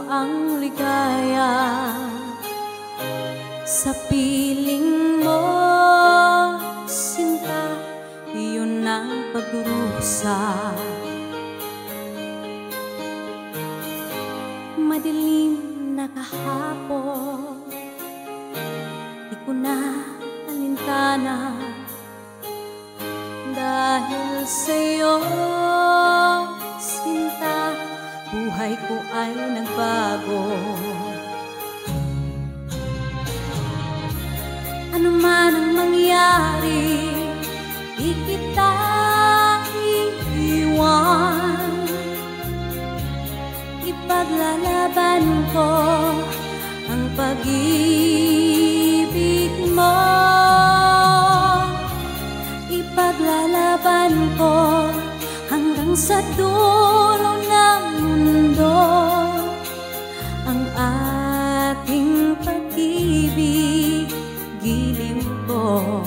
ang ligaya sa piling mo, sinta, iyon ang pagdurusa. Madilim na kahapon, di ko na alintana dahil sa'yo, sinta, buhay ko ay nagbago. Ano man ang mangyari, di kita iiwan. Ipaglalaban ko ang pag-ibig mo. Ipaglalaban ko hanggang sa dulo ng mundo ang ating pag-ibig, giliw ko.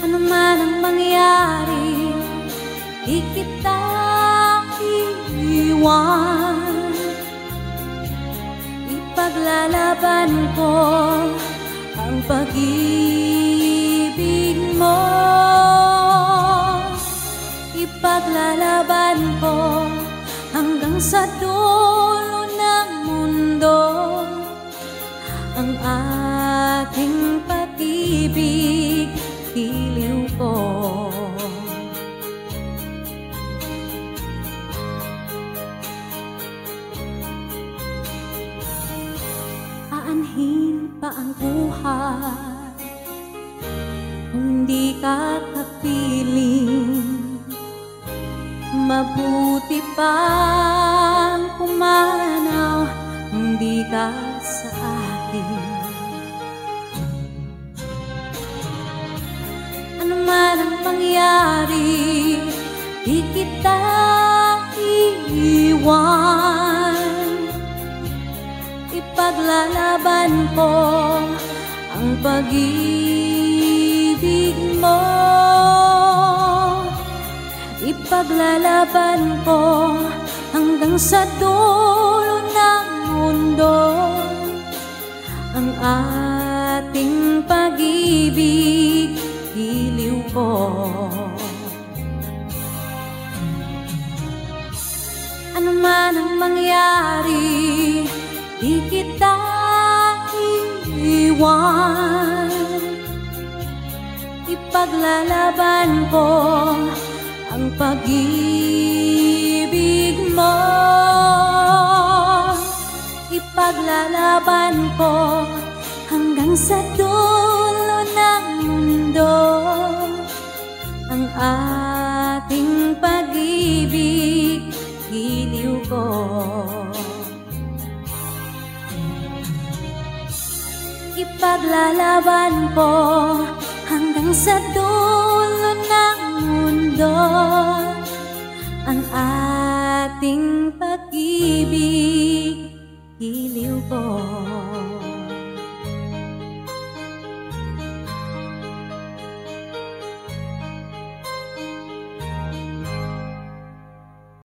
Ano man ang mangyari, di kita iiwan. Ipaglalaban ko ang pag-ibig mo. Ipaglalaban ko hanggang sa dulo ng mundo ang ating pag-ibig, giliw ko. Aanhin pa ang buhay kung hindi ka kapiling. Mabuti pang pumanaw, hindi ka sa akin. Ano man ang mangyari, di kita iiwan. Ipaglalaban ko ang pag-ibig mo. Ipaglalaban ko hanggang sa dulo ng mundo ang ating pag-ibig, giliw ko. Ano man ang mangyari, di kita iiwan. Ipaglalaban ko ang pag-ibig mo. Ipaglalaban ko hanggang sa dulo ng mundo ang ating pag-ibig, giliw ko. Ipaglalaban ko hanggang sa dulo ng mundo ang ating pag-ibig, giliw ko.